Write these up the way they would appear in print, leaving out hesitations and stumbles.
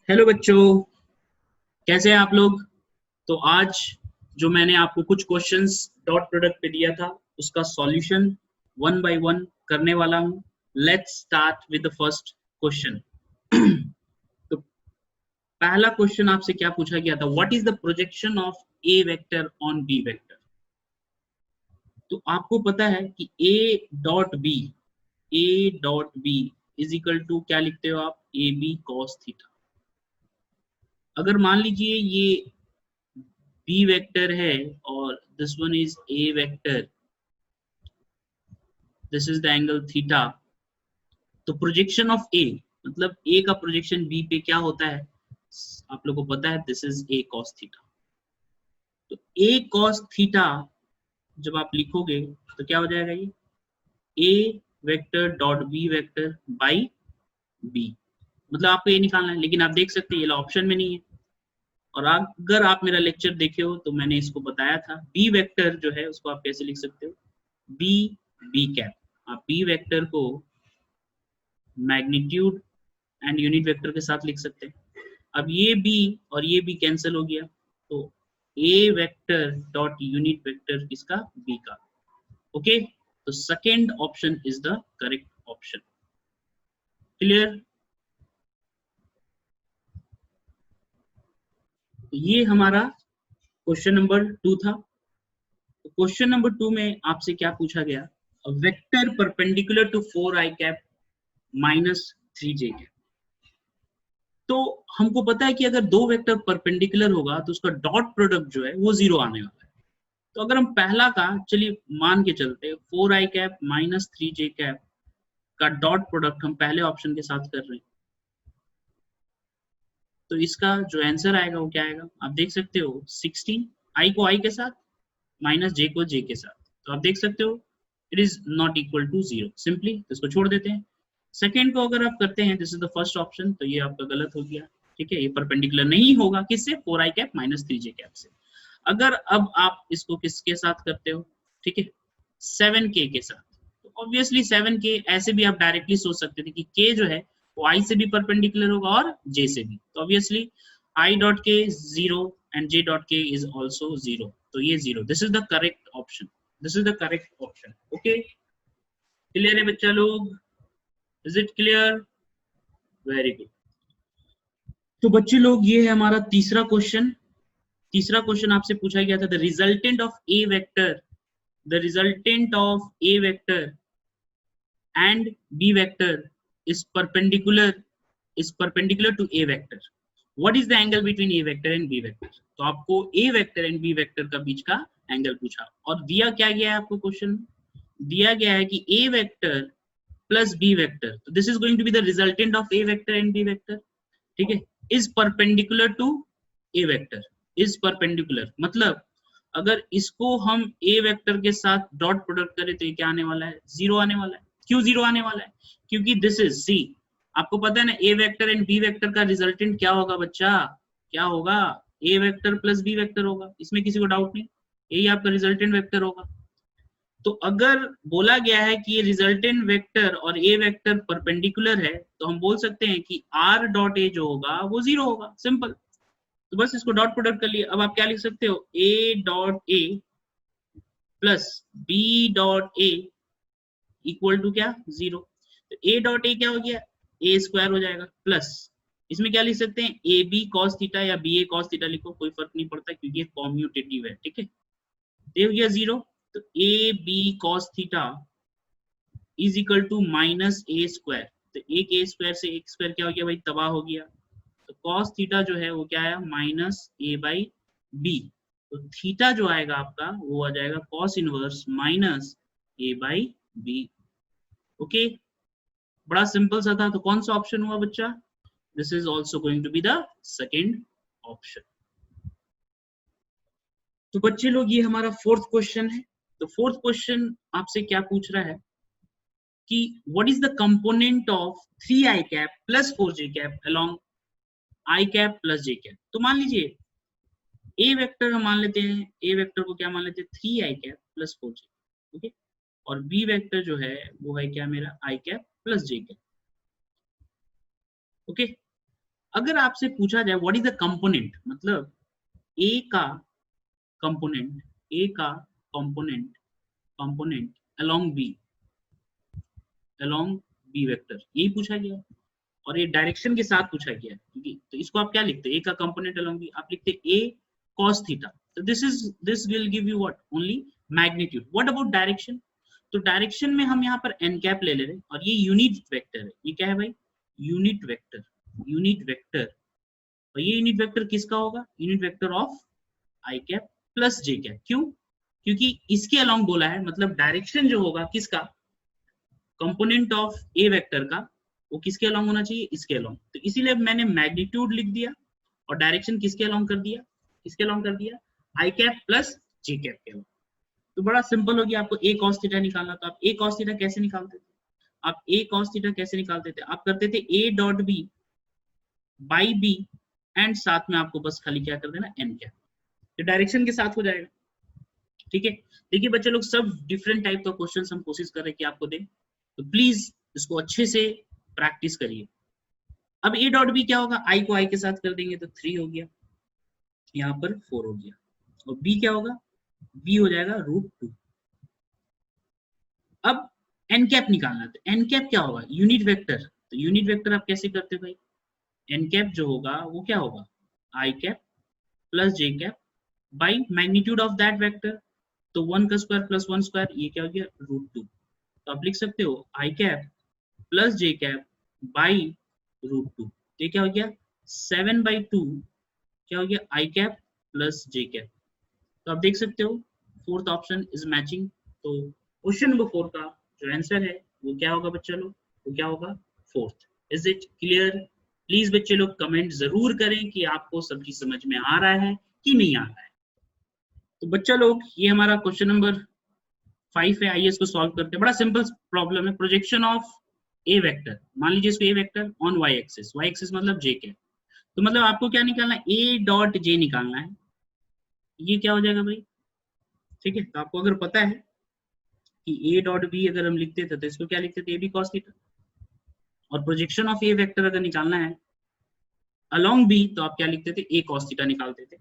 Hello बच्चों, कैसे हैं आप लोग। तो आज जो मैंने आपको कुछ क्वेश्चंस डॉट प्रोडक्ट पे दिया था उसका सॉल्यूशन वन बाय वन करने वाला हूं। Let's start with the first question. तो पहला क्वेश्चन आपसे क्या पूछा गया था, what is the projection of A vector on B vector. तो आपको पता है कि A dot B is equal to क्या लिखते हो आप, ए बी कॉस थीटा। अगर मान लीजिए ये बी वेक्टर है और this one is a vector, this is the angle theta. तो प्रोजेक्शन ऑफ ए मतलब ए का प्रोजेक्शन बी पे क्या होता है, आप लोगों को पता है, this is a cos theta. तो ए कॉस थीटा जब आप लिखोगे तो क्या हो जाएगा, ये a vector dot b vector by b. मतलब आपको ये निकालना है, लेकिन आप देख सकते हैं ये ऑप्शन में नहीं है। और अगर आप मेरा लेक्चर देखे हो तो मैंने इसको बताया था, बी वेक्टर जो है उसको आप कैसे लिख सकते हो, बी बी कैप। आप बी वेक्टर को मैग्नीट्यूड एंड यूनिट वेक्टर के साथ लिख सकते हैं। अब ये बी और ये बी कैंसिल हो गया, तो ए वेक्टर डॉट यूनिट वेक्टर किसका, बी का। ओके, तो second option is the correct option. Clear. ये हमारा क्वेश्चन नंबर 2 था। क्वेश्चन नंबर 2 में आपसे क्या पूछा गया, vector perpendicular to 4i cap minus 3j cap. तो हमको पता है कि अगर दो वेक्टर परपेंडिकुलर होगा तो उसका डॉट प्रोडक्ट जो है वो जीरो आने वाला है। तो अगर हम पहला का चलिए मान के चलते, 4i cap minus 3j cap का डॉट प्रोडक्ट हम पहले ऑप्शन के साथ कर रहे हैं, तो इसका जो आंसर आएगा वो क्या आएगा, आप देख सकते हो 16 i को i के साथ माइनस j को j के साथ। तो आप देख सकते हो it is not equal to zero, simply तो इसको छोड़ देते हैं। सेकेंड को अगर आप करते हैं, this is the first option, तो ये आपका गलत हो गया। ठीक है, ये परपेंडिकुलर नहीं होगा किससे, 4i cap minus 3j cap से। अगर अब आप इसको किसके साथ करते हो, ठीक है, 7k के साथ, तो ऑब्वियसली 7k ऐसे भी आप डायरेक्टली सोच सकते थे कि k जो है वो i से भी परपेंडिकुलर होगा और j से भी। तो obviously i dot k zero and j dot k is also zero, तो ये zero, this is the correct option, this is the correct option. Okay, clear है बच्चा लोग, is it clear, very good. तो बच्चे लोग ये है हमारा तीसरा क्वेश्चन। तीसरा क्वेश्चन आपसे पूछा गया था, the resultant of A vector, the resultant of A vector and B vector is perpendicular to A vector, what is the angle between A vector and B vector. तो आपको A vector and B vector का बीच का angle पूछा और दिया क्या गया है आपको, क्वेश्चन दिया गया है कि A vector plus B vector, तो this is going to be the resultant of A vector and B vector. ठीक है, is perpendicular to A vector, is perpendicular मतलब अगर इसको हम ए वेक्टर के साथ डॉट प्रोडक्ट करें तो ये क्या आने वाला है, जीरो आने वाला है। क्यों जीरो आने वाला है, क्योंकि दिस इज सी, आपको पता है ना ए वेक्टर एंड बी वेक्टर का रिजल्टेंट क्या होगा बच्चा, क्या होगा, ए वेक्टर प्लस बी वेक्टर होगा, इसमें किसी को डाउट नहीं, यही आपका रिजल्टेंट वेक्टर होगा। तो अगर बोला गया है कि ये रिजल्टेंट वेक्टर और ए वेक्टर परपेंडिकुलर है, तो हम बोल सकते हैं कि आर डॉट ए जो होगा वो जीरो होगा, सिंपल। तो बस इसको डॉट प्रोडक्ट कर लिए। अब आप क्या लिख सकते हो, A dot A plus B dot A equal to क्या, जीरो। तो ए डॉट ए क्या हो गया, ए स्क्वायर हो जाएगा, प्लस इसमें क्या लिख सकते हैं, ए बी कॉस थीटा या बी ए कॉस थीटा लिखो, कोई फर्क नहीं पड़ता क्योंकि ये कॉम्यूटेटिव है। ठीक है, दे हो गया जीरो। तो A B cos theta is equal to minus A square, तो एक ए स्क्वायर से एक स्क्वायर क्या हो गया भाई, तबाह हो गया। तो कॉस थीटा जो है वो क्या है, माइनस ए बाई बी। तो थीटा जो आएगा आपका वो आ जाएगा cos inverse minus A by B. Okay, बड़ा सिंपल सा था। तो कौन सा ऑप्शन हुआ बच्चा, this is also going to be the second option. तो बच्चे लोग ये हमारा फोर्थ क्वेश्चन है। तो फोर्थ क्वेश्चन आपसे क्या पूछ रहा है कि what is the component of 3i cap plus 4j cap along i cap plus j cap. तो मान लीजिए ए वेक्टर हम मान लेते हैं, ए वेक्टर को क्या मान लेते हैं, 3i cap plus 4j। Okay, और बी वेक्टर जो है वो है क्या मेरा, i cap plus j cap. Okay, अगर आपसे पूछा जाए व्हाट इज द कंपोनेंट, मतलब ए का कंपोनेंट, ए का component component along B vector, यही पूछा गया और ये डायरेक्शन के साथ पूछा गया है, तो इसको आप क्या लिखते हैं, ए का कंपोनेंट अलोंग बी, आप लिखते हैं ए cos थीटा, तो this will give you what, only magnitude. What about direction, तो डायरेक्शन में हम यहाँ पर एन कैप ले ले रहे हैं और ये यूनिट वेक्टर है, ये क्या है भाई, यूनिट वेक्टर, यूनिट वेक्टर, और ये यूनिट वेक्टर किसका होगा, unit vector of I cap plus j cap. क्यों, क्योंकि इसके अलोंग बोला है, मतलब डायरेक्शन जो होगा किसका, कंपोनेंट ऑफ ए वेक्टर का, वो किसके अलोंग होना चाहिए, इसके अलोंग, तो इसीलिए मैंने मैग्नीट्यूड लिख दिया और डायरेक्शन किसके अलोंग कर दिया, किसके अलोंग कर दिया, आई कैप प्लस जे कैप के अलोंग। तो बड़ा सिंपल हो गया, आपको ए कॉस थीटा निकालना, तो आप ए कॉस थीटा कैसे निकालते थे, आप ए कॉस थीटा कैसे निकालते थे, आप करते थे A dot B by B and साथ में आपको बस खाली क्या कर देना, एन कैप, तो डायरेक्शन के साथ हो जाएगा। ठीक है, देखिए बच्चे लोग, सब डिफरेंट टाइप का क्वेश्चन हम कोशिश कर रहे हैं कि आपको दें, तो प्लीज इसको अच्छे से प्रैक्टिस करिए। अब ए डॉट बी क्या होगा, आई को आई के साथ कर देंगे तो 3 हो गया, यहाँ पर 4 हो गया, और बी क्या होगा, बी हो जाएगा √2। अब एन कैप निकालना, तो एन कैप क्या होगा, यूनिट वेक्टर, तो यूनिट वेक्टर आप कैसे करते हो भाई, एन कैप जो होगा वो क्या होगा, i cap plus j cap by magnitude of that vector, तो 1 का स्क्वायर प्लस 1 स्क्वायर, ये क्या हो गया √2, तो आप लिख सकते हो i cap plus j cap by √2, ये क्या हो गया 7/2, क्या हो गया i cap plus j cap. तो आप देख सकते हो फोर्थ ऑप्शन इज मैचिंग, तो क्वेश्चन नंबर 4 का जो आंसर है वो क्या होगा बच्चे लोग, वो क्या होगा fourth. Is it clear, please बच्चे लोग कमेंट जरूर करें कि आपको सब चीज समझ में आ रहा है कि नहीं आ रहा है। तो बच्चा लोग, ये हमारा क्वेश्चन नंबर 5 है, आइए इसको सॉल्व करते हैं। बड़ा सिंपल प्रॉब्लम है, प्रोजेक्शन ऑफ ए वेक्टर, मान लीजिए इसको ए वेक्टर ऑन वाई एक्सिस मतलब जे के, तो मतलब आपको क्या निकालना है, ए डॉट जे निकालना है, ये क्या हो जाएगा भाई, ठीक है, तो आपको अगर पता है कि ए डॉट बी अगर हम लिखते थे तो इसको क्या लिखते थे, ए बी कॉस थीटा, और प्रोजेक्शन ऑफ ए वेक्टर अगर निकालना है अलोंग बी तो आप क्या लिखते थे, ए कॉस थीटा निकालते थे,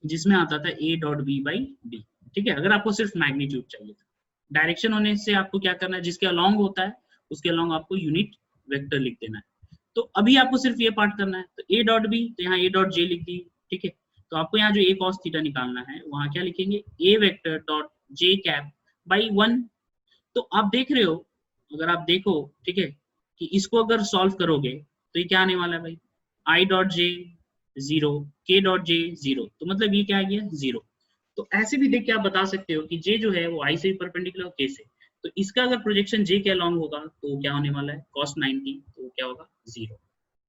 जिसमें आता था A dot B by D. ठीक है, अगर आपको सिर्फ मैग्नीट्यूड चाहिए था, डायरेक्शन होने से आपको क्या करना है, जिसके अलोंग होता है उसके अलोंग आपको यूनिट वेक्टर लिख देना है। तो अभी आपको सिर्फ ये पार्ट करना है, तो ए डॉट बी, तो यहाँ ए डॉट जे लिख दी, ठीक है, तो आपको यहाँ जो ए कॉस थीटा निकालना है वहां क्या लिखेंगे, a vector dot j cap by 1। तो आप देख रहे हो, अगर आप देखो, ठीक है, कि इसको अगर सॉल्व करोगे तो ये क्या आने वाला है भाई, आई डॉट जे 0, के डॉट जे 0, तो मतलब ये क्या आ गया 0। तो ऐसे भी देख के आप बता सकते हो कि जे जो है वो आई से परपेंडिकुलर के से, तो इसका अगर प्रोजेक्शन जे के अलोंग होगा तो क्या होने वाला है cos 90, तो क्या होगा 0।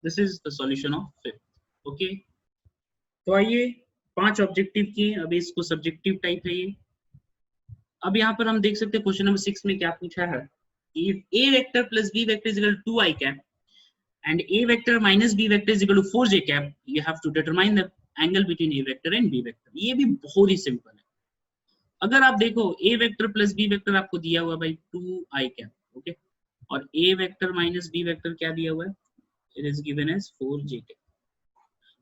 This is the solution of fifth. Okay, तो आइए 5 ऑब्जेक्टिव किए, अभी इसको सब्जेक्टिव टाइप है ये। अब यहाँ पर हम देख सकते हैं क्वेश्चन नंबर 6 में क्या पूछा है, if a vector plus b vector is equal to 2 I cap and a vector minus b vector is equal to 4 j cap, you have to determine the angle between a vector and b vector। ये भी बहुत ही simple है। अगर आप देखो a vector plus b vector आपको दिया हुआ भाई 2 I cap, ओके, और a vector minus b vector क्या दिया हुआ है, it is given as 4 j cap।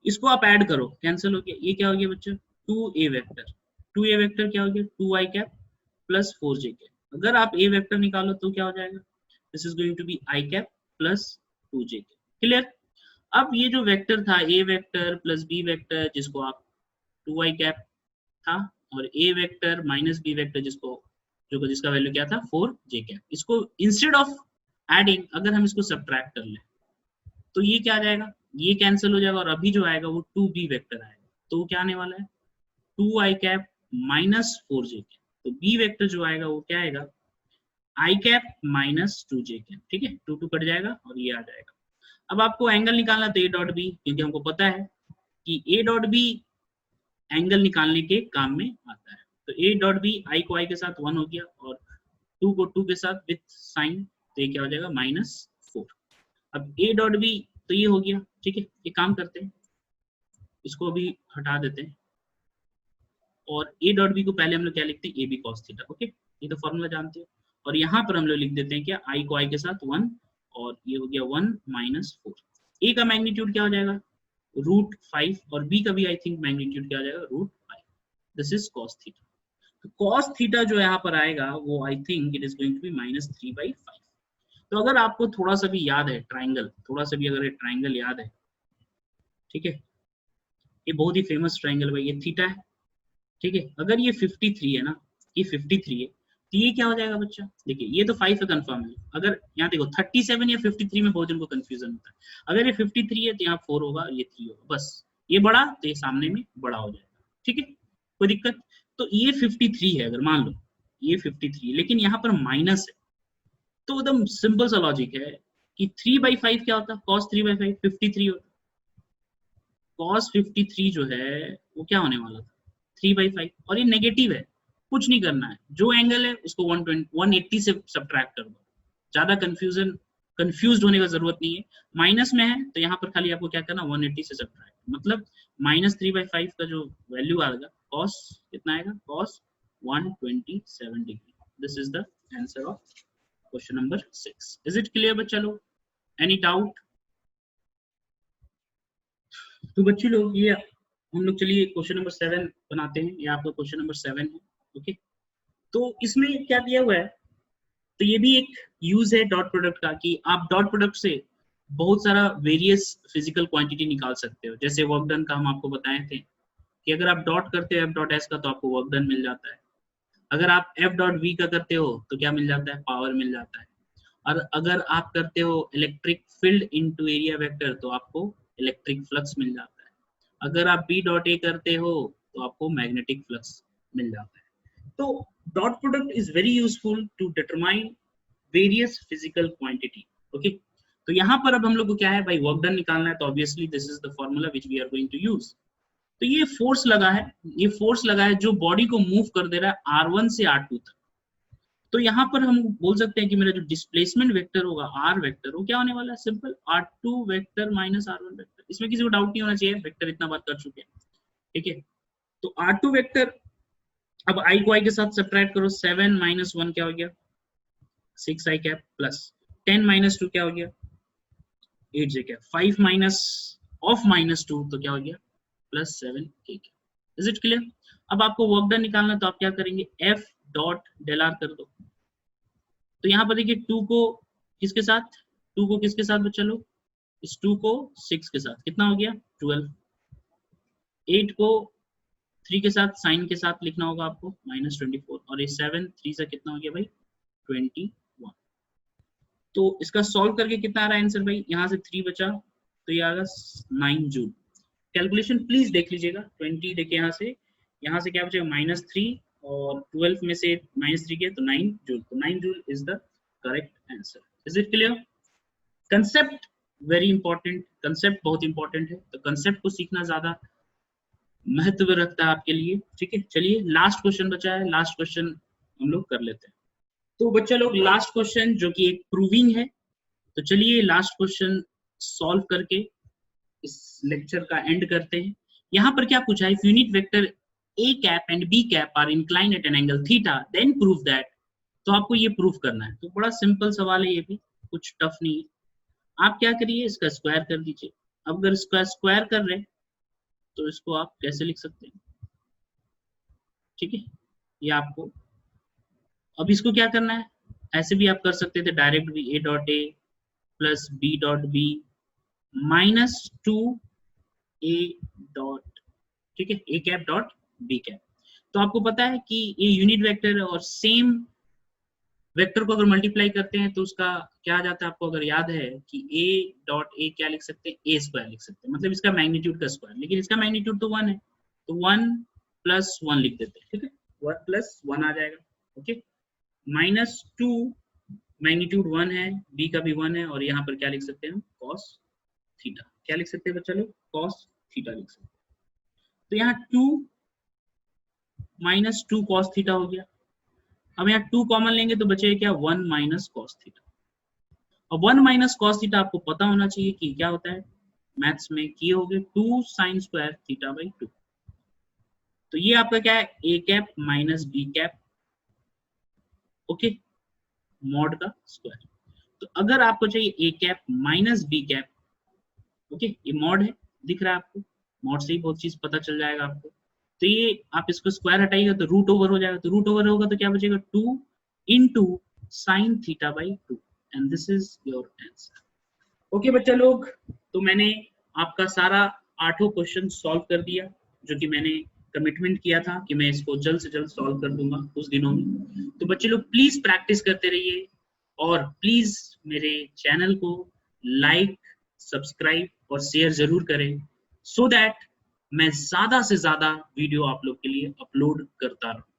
इसको आप ऐड करो, कैंसिल हो गया, ये क्या हो गया बच्चों 2a वेक्टर, 2a वेक्टर क्या हो गया 2 I cap plus 4 j cap। अगर आप a वेक्टर निकालो तो क्या हो जाएगा, this is going to be I cap plus 2 j cap। Clear. अब ये जो वेक्टर था a vector plus b vector जिसको आप 2 I cap था, और a vector minus b vector जिसका वैल्यू क्या था 4 j cap, इसको इंस्टेड ऑफ एडिंग अगर हम इसको सब्ट्रैक्ट कर लें तो ये क्या आ जाएगा, ये कैंसिल हो जाएगा, और अभी जो आएगा वो 2b वेक्टर आएगा, तो क्या आने वाला है 2 I cap minus 4 j cap। तो b वेक्टर जो आएगा वो क्या आएगा I cap minus 2 j cap। ठीक है, 2 कट जाएगा और ये आ जाएगा। अब आपको एंगल निकालना तो a डॉट बी, क्योंकि हमको पता है कि a डॉट बी एंगल निकालने के काम में आता है, तो a डॉट बी आई को आई के साथ 1 हो गया और 2 को 2 के साथ विथ साइन, तो ये क्या हो जाएगा -4। अब a डॉट बी तो ये हो गया, ठीक है, ये काम करते हैं, इसको अभी हटा देते हैं, और a डॉट बी को पहले हम लोग क्या लिखते हैं A B cos theta. Okay, ये तो फॉर्मूला जानते हो, और यहाँ पर हम लोग लिख देते हैं क्या आई को आई के साथ 1, और ये हो गया 1 - 4। ए का मैग्नीट्यूड क्या हो जाएगा √5 और बी का भी आई थिंक मैग्नीट्यूड क्या हो जाएगा √5. This is cos theta. तो cos थीटा जो यहाँ पर आएगा वो I think it is going to be -3/5. तो अगर आपको थोड़ा सा भी याद है ट्राइंगल, थोड़ा सा भी अगर ट्राइंगल याद है, ठीक है, ये बहुत ही फेमस ट्राइंगल भाई, ये थीटा है, ठीक है. अगर ये 53 है ना, ये 53 है, तो ये क्या हो जाएगा बच्चा, देखिए ये तो 5 है कंफर्म है. अगर यहाँ देखो 37 या 53 में बहुत जन को कंफ्यूजन होता है. अगर ये 53 है तो यहाँ 4 होगा, ये 3 होगा, बस ये बड़ा तो ये सामने में बड़ा हो जाएगा, ठीक है, कोई दिक्कत. तो ये 53 है, अगर मान लो ये 53 है, लेकिन यहाँ पर माइनस है, तो एकदम सिंपल सा लॉजिक है कि 3/5 क्या होता है, cos 3/5 53 होता है. cos 53 जो है वो क्या होने वाला था 3/5, और ये नेगेटिव है, कुछ नहीं करना है, जो एंगल है उसको 180 से सब्ट्रैक्ट कर दो, ज्यादा कंफ्यूज होने का जरूरत नहीं है. माइनस में है तो यहाँ पर खाली आपको क्या करना 180 से सब्ट्रैक्ट, मतलब -3/5 का जो वैल्यू आएगा cos कितना आएगा cos 127 degree. This is the answer of question number 6. Is it clear बच्चा लोग, एनी डाउट? तो बच्चे लोग ये हम लोग चलिए क्वेश्चन नंबर 7 बनाते हैं, ये आपका क्वेश्चन नंबर 7 है. ओके, तो इसमें क्या दिया हुआ है, तो ये भी एक यूज है डॉट प्रोडक्ट का कि आप डॉट प्रोडक्ट से बहुत सारा वेरियस फिजिकल क्वांटिटी निकाल सकते हो. जैसे वर्क डन का हम आपको बताए थे कि अगर आप डॉट करते हो F.S का तो आपको वर्क डन मिल जाता है. अगर आप F.V का करते हो तो क्या मिल जाता है, पावर मिल जाता है. और अगर आप करते हो electric field into area vector तो आपको इलेक्ट्रिक फ्लक्स मिल जाता है. अगर आप B.A करते हो तो आपको मैग्नेटिक फ्लक्स मिल जाता है. तो dot product is very useful to determine various physical quantity. Okay, तो यहाँ पर अब हम लोग को क्या है भाई, वर्क डन निकालना है, तो obviously this is the formula which we are going to use. तो ये फोर्स लगा है, ये फोर्स लगा है जो बॉडी को मूव कर दे रहा है R1 से R2 तक. तो यहाँ पर हम बोल सकते हैं कि मेरा जो डिस्प्लेसमेंट वेक्टर होगा R वेक्टर, वो क्या होने वाला है, simple R2 vector minus R1 vector. इसमें किसी को डाउट नहीं होना चाहिए, वेक्टर इतना बात कर चुके हैं, ठीक है. तो R2 वेक्टर, अब I को I के साथ सब्ट्रैक्ट करो, 7 - 1 क्या हो गया 6i कैप, प्लस 10 - 2 क्या हो गया 8j कैप, 5 माइनस ऑफ -2 तो क्या हो गया +7k cap. Is it clear? अब आपको वर्क डन निकालना, तो आप क्या करेंगे F.Δr कर दो. तो यहाँ पर देखिए 2 को किसके साथ, 2 को किसके साथ बच्चा लोग, इस 2 को 6 के साथ, कितना हो गया 12. 8 को 3 के साथ साइन के साथ लिखना होगा आपको -24, और ये 7 3 से कितना हो गया भाई 21. तो इसका सॉल्व करके कितना आ रहा है आंसर भाई, यहाँ से 3 बचा तो ये आएगा 9 जूल. कैलकुलेशन प्लीज देख लीजिएगा, 20 देखिए यहाँ से क्या बचेगा -3 और 12 में से -3 किया तो 9 जूल. तो 9 joule is the correct answer. Is it clear? Concept very important, concept बहुत इंपॉर्टेंट है, तो कंसेप्ट को सीखना ज्यादा महत्व रखता है आपके लिए, ठीक है. चलिए लास्ट क्वेश्चन बचा है, लास्ट क्वेश्चन हम लोग कर लेते हैं. तो बच्चा लोग लास्ट क्वेश्चन जो कि एक प्रूविंग है, तो चलिए लास्ट क्वेश्चन सॉल्व करके इस लेक्चर का एंड करते हैं. यहाँ पर क्या पूछा है, if unit vector a cap and b cap are inclined at an angle theta then prove that. तो आपको ये प्रूव करना है. तो बड़ा सिंपल सवाल है, ये भी कुछ टफ नहीं है. आप क्या करिए, इसका स्क्वायर कर दीजिए. अब अगर इसका स्क्वायर कर रहे तो इसको आप कैसे लिख सकते हैं, ठीक है, ये आपको अब इसको क्या करना है, ऐसे भी आप कर सकते थे डायरेक्ट भी, A.A plus B.B -2A dot, ठीक है, A cap dot B cap. तो आपको पता है कि ये यूनिट वेक्टर है और सेम वेक्टर को अगर मल्टीप्लाई करते हैं तो उसका क्या आ जाता है, आपको अगर याद है कि A.A क्या लिख सकते हैं, A स्क्वायर लिख सकते हैं, मतलब इसका मैग्नीट्यूड का स्क्वायर, लेकिन इसका मैग्नीट्यूड तो 1 है, तो 1 + 1 लिख देते हैं, ठीक है, 1 + 1 आ जाएगा. ओके, -2 मैग्नीट्यूड 1 है, B का भी 1 है, और यहाँ पर क्या लिख सकते हैं हम cos थीटा. क्या लिख सकते हैं बच्चा लोग, cos थीटा लिख सकते हैं. तो यहाँ 2 - 2 cos थीटा हो गया. अब यहाँ 2 कॉमन लेंगे तो बचेगा क्या 1 - cos थीटा. अब 1 - cos थीटा आपको पता होना चाहिए कि क्या होता है, मैथ्स में किए होगे 2 sin स्क्वायर थीटा बाई 2. तो ये आपका क्या है A cap minus B cap, okay, mod का स्क्वायर. तो अगर आपको चाहिए A cap minus B cap, okay, ये मॉड है, दिख रहा है आपको, मॉड से ही बहुत चीज पता चल जाएगा आपको। तो ये आप इसको स्क्वायर हटाइएगा तो रूट ओवर हो जाएगा, तो रूट ओवर होगा तो क्या बचेगा 2 into sine theta by 2, and this is your answer. Okay बच्चा लोग, तो मैंने आपका सारा 8 क्वेश्चन सॉल्व कर दिया, जो कि मैंने कमिटमेंट किया था कि मैं इसको जल्द से जल्द सॉल्व कर दूंगा कुछ दिनों में। तो बच्चे लोग प्लीज प्रैक्टिस करते रहिए, और प्लीज मेरे चैनल को लाइक, सब्सक्राइब और शेयर जरूर करें, सो दैट मैं ज्यादा से ज्यादा वीडियो आप लोग के लिए अपलोड करता रहूं।